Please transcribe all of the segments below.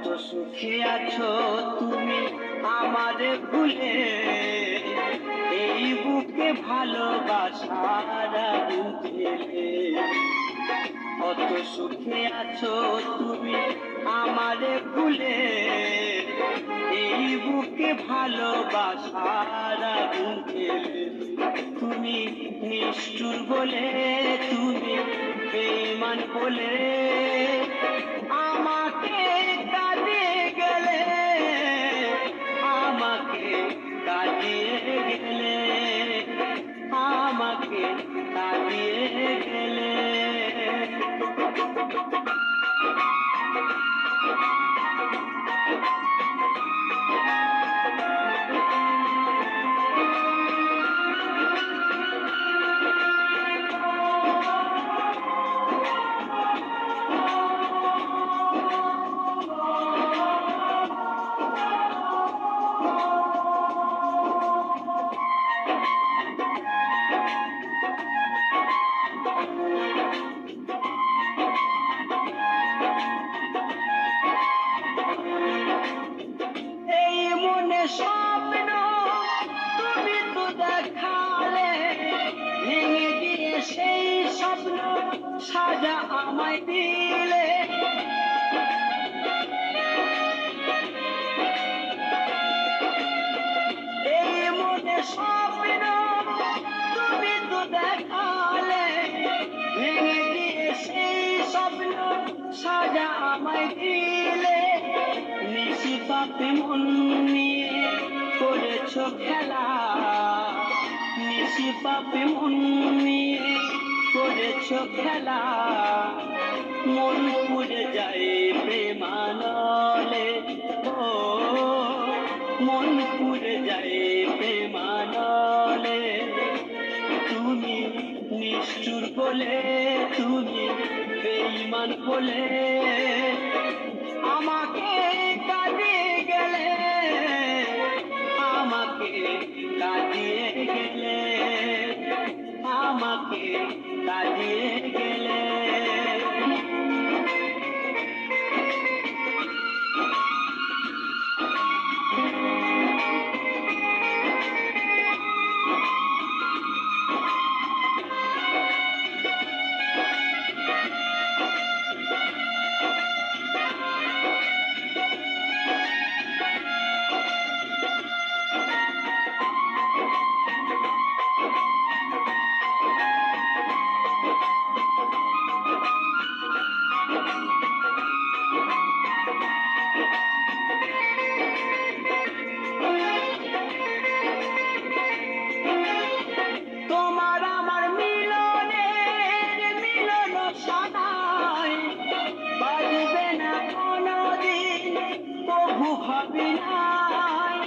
কত সুখে আছো তুমি আমারে ভুলে, এই বুকে ভালোবাসার আগুন জ্বেলে। কত সুখে আছো তুমি আমারে ভুলে, এই বুকে ভালোবাসার আগুন জ্বেলে। তুমি নিষ্ঠুর বলে, তুমি বেঈমান বলে আমাকে কাঁদিয়ে গেলে, আমাকে কাঁদিয়ে গেলে, আমাকে কাঁদিয়ে গেলে। স্বপ্ন তুমি তো দেখালে, ভেঙে দিয়ে সেই স্বপ্ন সাজা আমায় দিলে। এই মনে স্বপ্ন তুমি তো দেখালে, ভেঙে দিয়ে সেই স্বপ্ন সাজা আমায় দিলে। নিশি পাপে মন নিয়ে করেছ খেলা, নিশি পাপে মন নিয়ে করেছ খেলা। মন পুড়ে যায় প্রেমানলে, ও মন পুড়ে যায় প্রেমানলে। তুমি নিষ্ঠুর বলে, তুমি বেঈমান বলে আমাকে কাঁদিয়ে গেলে, আমাকে কাঁদিয়ে গেলে, আমাকে কাঁদিয়ে গেলে। ভাবি নাই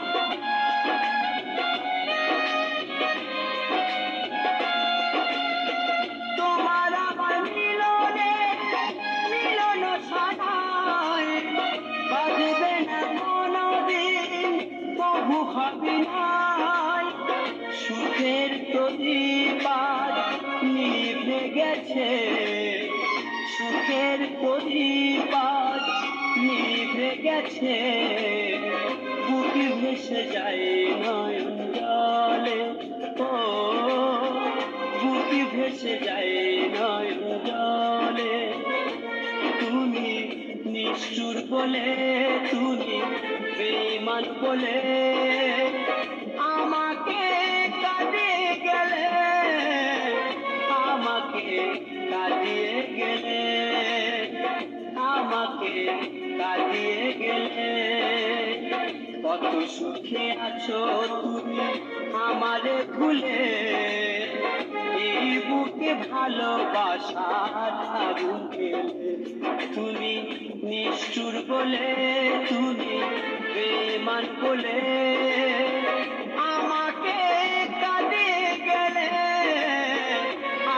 তোমার আমার মিলনে, মিলন সানাই বাজবে না কোনদিন, প্রভু ভাবি নাই। সুখের প্রদীপ আজ নিভে গেছে, সুখের প্রদীপ আজ নিভে গেছে। বুকে ভেসে যায় নয়ন জলে, ও বুকে ভেসে যায় নয়ন জলে। তুমি নিষ্ঠুর বলে, তুমি বেঈমান বলে আমাকে কাঁদিয়ে গেলে, আমাকে কাঁদিয়ে গেলে, আমাকে কাঁদিয়ে গেলে। কত সুখে আছো তুমি আমারে ভুলে, এই বুকে ভালোবাসার আগুন জ্বেলে। তুমি নিষ্ঠুর বলে, তুমি বেঈমান বলে আমাকে কাঁদিয়ে গেলে,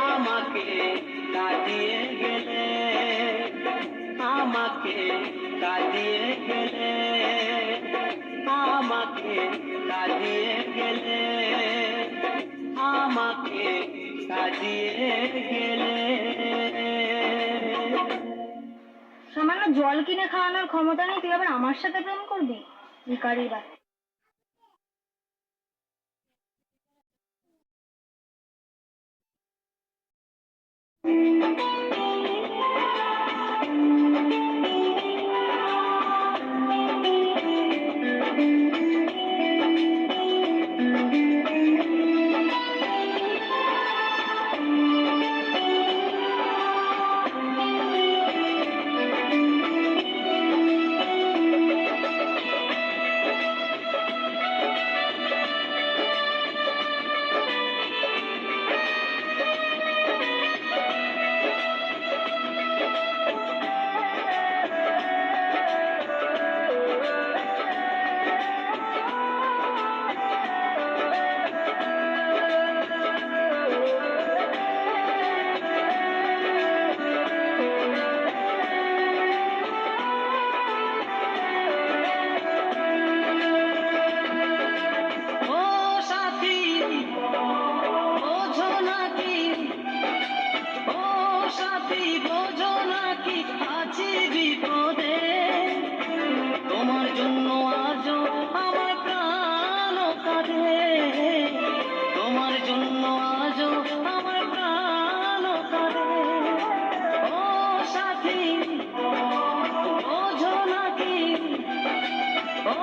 আমাকে কাঁদিয়ে গেলে, আমাকে কাঁদিয়ে গেলে, আমাকে কাঁদিয়ে গেলে, আমাকে কাঁদিয়ে গেলে। সামান্য জল কিনে খাওয়ানোর ক্ষমতা নেই, তুই আবার আমার সাথে প্রেম করবি? ভিখারির বাচ্চা। ও সাথী, বোঝো নাকি, ও সাথী বোঝো নাকি আছি বিপদে। তোমার জন্য আজও আমার প্রাণ কাঁদে, তোমার জন্য আজও আমার প্রাণ কাঁদে। ও সাথী বোঝো নাকি, ও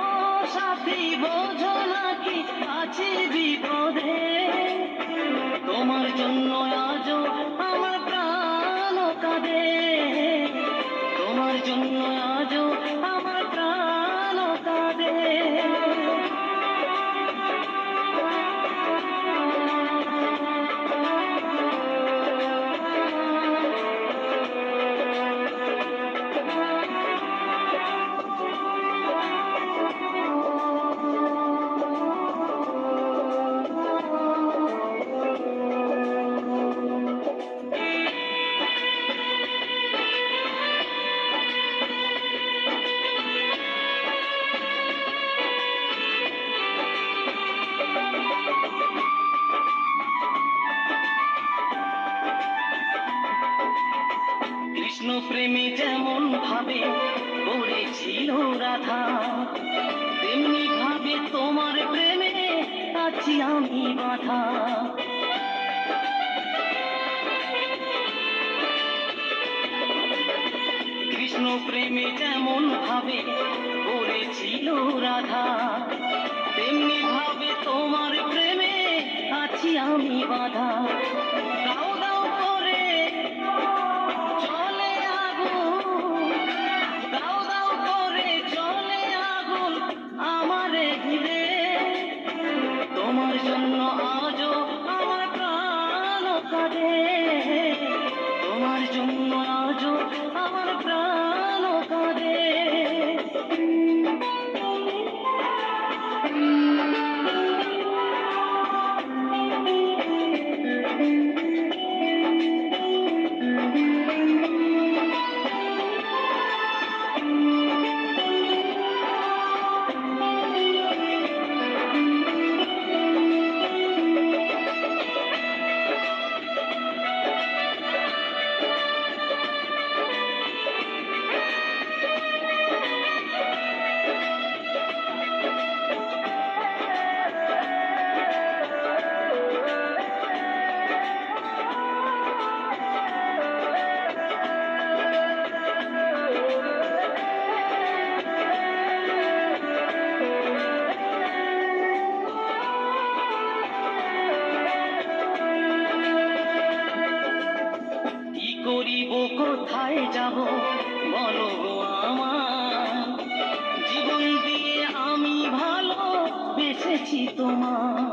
সাথী বোঝো নাকি আছি বিপদে। তোমার জন্য আজও আমার প্রাণ কাঁদে, তোমার জন্য আজও আমার প্রাণ কাঁদে। কৃষ্ণ প্রেমে যেমন ভাবে করেছিল রাধা, তেমনি ভাবে তোমার প্রেমে আছি আমি বাধা। কৃষ্ণ প্রেমে যেমন ভাবে করেছিল রাধা, তেমনি ভাবে তোমার প্রেমে আছি আমি বাধা। দাও দাও করে চলে আগুন, দাও দাও করে চলে আগুন আমারে ঘিরে। তোমার জন্য আজও আমার প্রাণ কাঁদে, তোমার জন্য আজও আমার প্রাণ কাঁদে। কি করিব কোথায় যাব বলো গো আমার, জীবন দিয়ে আমি ভালো বেসেছি তোমার।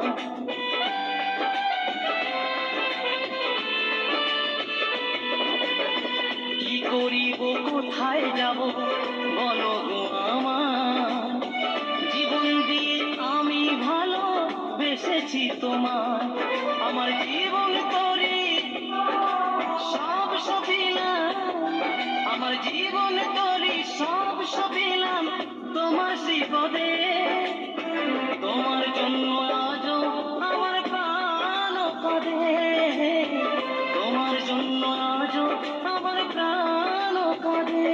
কি করিব কোথায় যাব বলো গো আমার, জীবন দিয়ে আমি ভালো বেসেছি তোমার। আমার জীবন করি সব সবিলাম, আমার জীবন করি সব সবিলাম তোমার শ্রীপদে। তোমার জন্য আজও আমার প্রাণ কাঁদে, তোমার জন্য আজও আমার প্রাণ কাঁদে।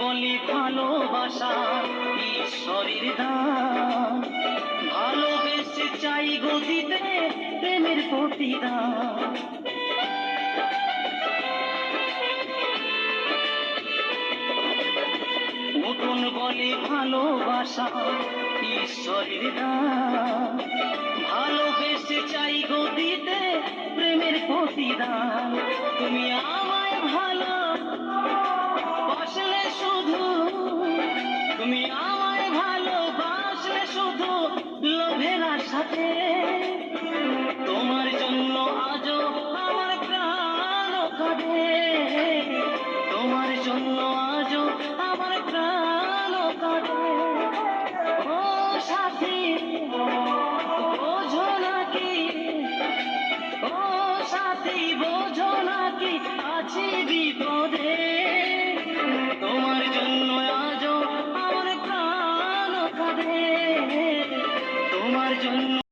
বলে ভালোবাসা ঈশ্বরের দান, ভালোবেসে চাই গো দিতে প্রেমের প্রতিদান। নতুন বলে ভালোবাসা ঈশ্বরের দান, ভালোবেসে চাই গো দিতে প্রেমের প্রতিদান। তুমি আমায় ভালো বাসলে শুধু, তুমি আমায় ভালোবাসলে শুধু লোভের আশাতে, তোমার জন্য আজও আমার প্রাণ কাঁদে, তোমার জন্য আজও আমার প্রাণ কাঁদে। ও সাথী বোঝো নাকি, ও সাথী বোঝো নাকি আছি বিপদে, তোমার জন্য